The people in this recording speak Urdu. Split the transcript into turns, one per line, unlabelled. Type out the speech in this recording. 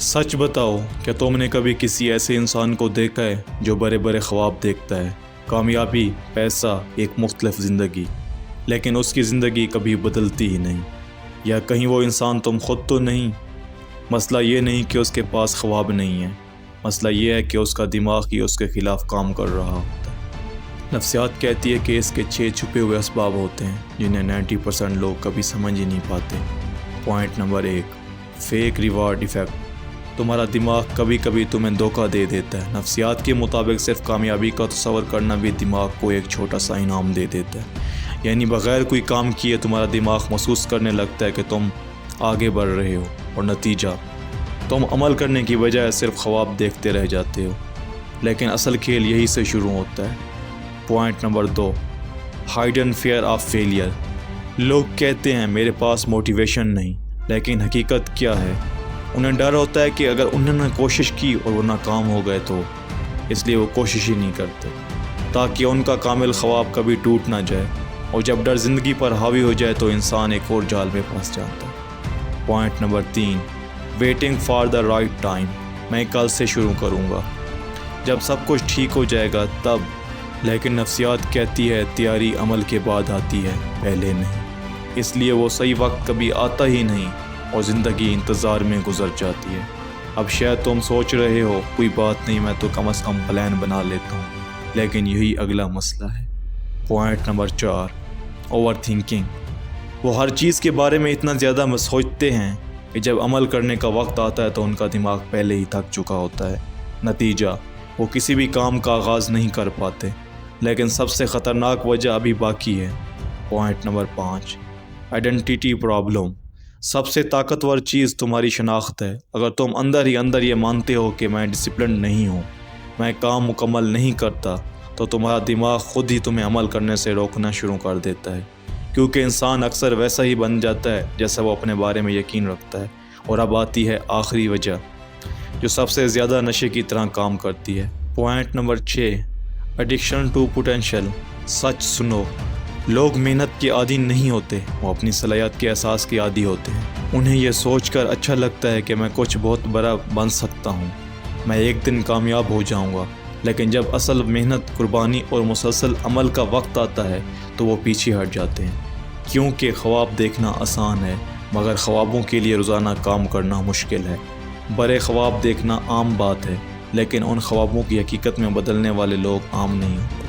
سچ بتاؤ کہ تم نے کبھی کسی ایسے انسان کو دیکھا ہے جو بڑے بڑے خواب دیکھتا ہے، کامیابی، پیسہ، ایک مختلف زندگی، لیکن اس کی زندگی کبھی بدلتی ہی نہیں؟ یا کہیں وہ انسان تم خود تو نہیں؟ مسئلہ یہ نہیں کہ اس کے پاس خواب نہیں ہے، مسئلہ یہ ہے کہ اس کا دماغ ہی اس کے خلاف کام کر رہا ہوتا ہے۔ نفسیات کہتی ہے کہ اس کے 6 چھپے ہوئے اسباب ہوتے ہیں جنہیں 90% لوگ کبھی سمجھ ہی نہیں پاتے۔ Point number 1، fake reward effect. تمہارا دماغ کبھی کبھی تمہیں دھوکہ دے دیتا ہے۔ نفسیات کے مطابق صرف کامیابی کا تصور کرنا بھی دماغ کو ایک چھوٹا سا انعام دے دیتا ہے، یعنی بغیر کوئی کام کیے تمہارا دماغ محسوس کرنے لگتا ہے کہ تم آگے بڑھ رہے ہو، اور نتیجہ تم عمل کرنے کی بجائے صرف خواب دیکھتے رہ جاتے ہو۔ لیکن اصل کھیل یہی سے شروع ہوتا ہے۔ Point number 2، Hayden fear of failure. لوگ کہتے ہیں میرے پاس موٹیویشن نہیں، لیکن حقیقت کیا ہے؟ انہیں ڈر ہوتا ہے کہ اگر انہوں نے کوشش کی اور وہ ناکام ہو گئے تو، اس لیے وہ کوشش ہی نہیں کرتے تاکہ ان کا کامل خواب کبھی ٹوٹ نہ جائے، اور جب ڈر زندگی پر حاوی ہو جائے تو انسان ایک اور جال میں پھنس جاتا ہے۔ Point number 3، waiting for the right time. میں کل سے شروع کروں گا، جب سب کچھ ٹھیک ہو جائے گا تب۔ لیکن نفسیات کہتی ہے تیاری عمل کے بعد آتی ہے، پہلے نہیں۔ اس لیے وہ صحیح وقت کبھی آتا ہی نہیں اور زندگی انتظار میں گزر جاتی ہے۔ اب شاید تم سوچ رہے ہو کوئی بات نہیں، میں تو کم از کم پلان بنا لیتا ہوں، لیکن یہی اگلا مسئلہ ہے۔ Point number 4، over thinking. وہ ہر چیز کے بارے میں اتنا زیادہ سوچتے ہیں کہ جب عمل کرنے کا وقت آتا ہے تو ان کا دماغ پہلے ہی تھک چکا ہوتا ہے۔ نتیجہ وہ کسی بھی کام کا آغاز نہیں کر پاتے، لیکن سب سے خطرناک وجہ ابھی باقی ہے۔ Point number 5، identity problem. سب سے طاقتور چیز تمہاری شناخت ہے۔ اگر تم اندر ہی اندر یہ مانتے ہو کہ میں ڈسپلن نہیں ہوں، میں کام مکمل نہیں کرتا، تو تمہارا دماغ خود ہی تمہیں عمل کرنے سے روکنا شروع کر دیتا ہے، کیونکہ انسان اکثر ویسا ہی بن جاتا ہے جیسا وہ اپنے بارے میں یقین رکھتا ہے۔ اور اب آتی ہے آخری وجہ جو سب سے زیادہ نشے کی طرح کام کرتی ہے۔ Point number 6، addiction to potential. سچ سنو، لوگ محنت کے عادی نہیں ہوتے، وہ اپنی صلاحیت کے احساس کے عادی ہوتے ہیں۔ انہیں یہ سوچ کر اچھا لگتا ہے کہ میں کچھ بہت بڑا بن سکتا ہوں، میں ایک دن کامیاب ہو جاؤں گا، لیکن جب اصل محنت، قربانی اور مسلسل عمل کا وقت آتا ہے تو وہ پیچھے ہٹ جاتے ہیں، کیونکہ خواب دیکھنا آسان ہے مگر خوابوں کے لیے روزانہ کام کرنا مشکل ہے۔ بڑے خواب دیکھنا عام بات ہے، لیکن ان خوابوں کی حقیقت میں بدلنے والے لوگ عام نہیں ہوتے۔